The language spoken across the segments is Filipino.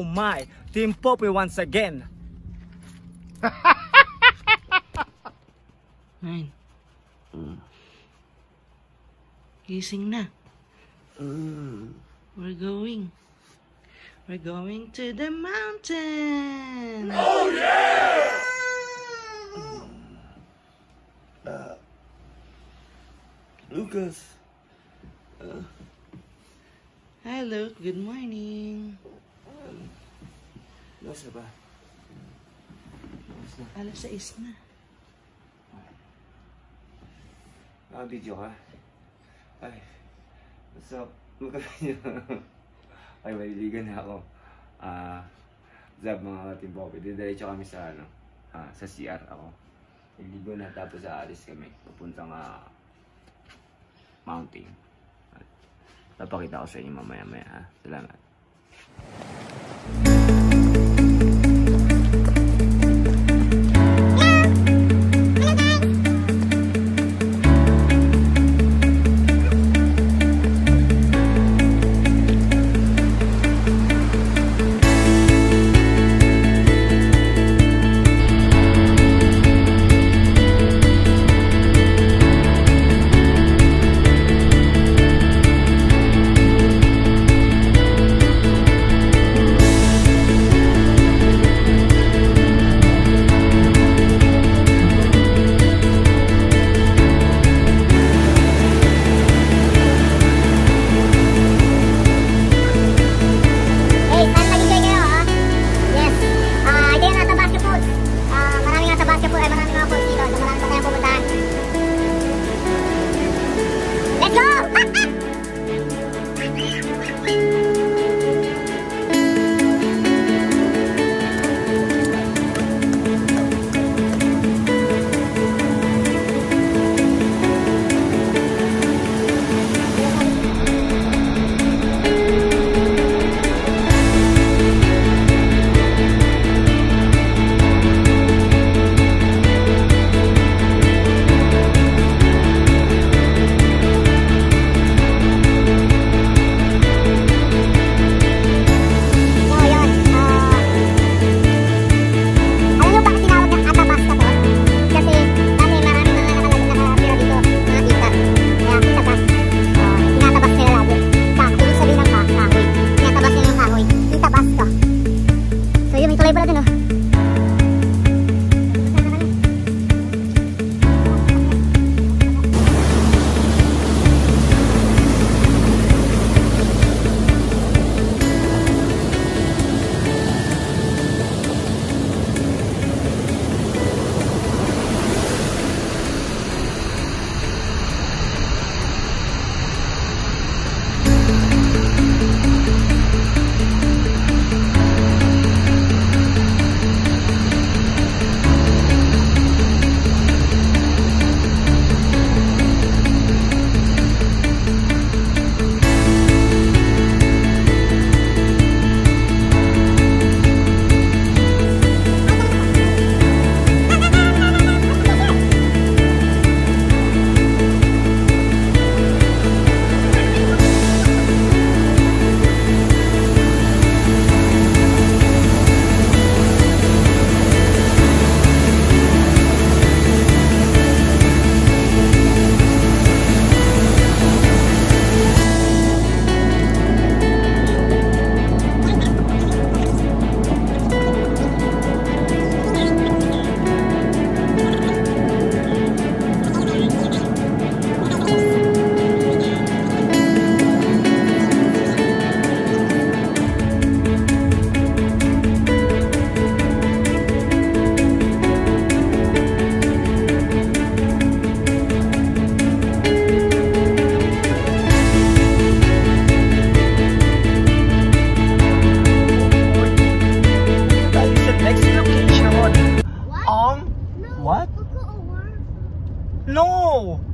Oh my, Team Poppy once again. Nine. Gising na. We're going to the mountain. Oh yeah! Lucas. Hi Luke, good morning. Nasa ba? Alas 6 na. Video ka? Ay, what's up? Ay, maliligan na ako. Zab mga Team Poppy, didiretso kami sa sa CR ako. Niligo na tapos aalis kami. Papuntang mountain. Napakita ko sa inyo mamaya-maya ha. Salamat.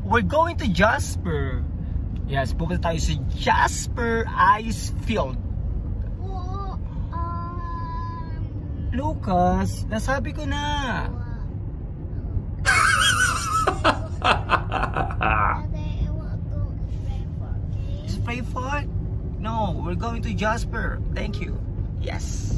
We're going to Jasper. Yes, pupunta tayo sa Jasper Ice Field. Lucas, nasabi ko na. Spray Park? No, we're going to Jasper. Thank you. Yes.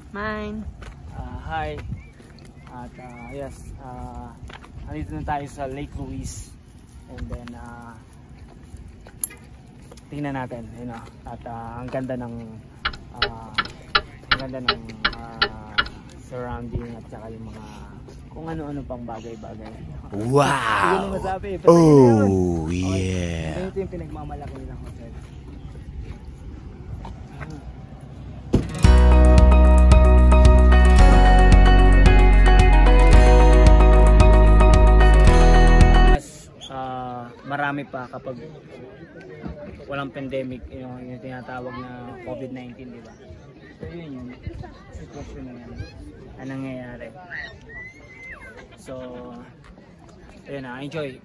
Mine. Hi. At yes, andito na tayo sa Lake Louise. And then tingnan natin, you know. At ang ganda ng surrounding at saka yung mga kung ano-ano pang bagay-bagay. Wow! Masabi, Oh, yeah. Ito yung pinagmamalaki nilang hotel. Marami pa kapag walang pandemic, yung tinatawag na COVID-19, di ba? So yun yung sitwasyon na yan ang nangyayari. So ayun na, enjoy.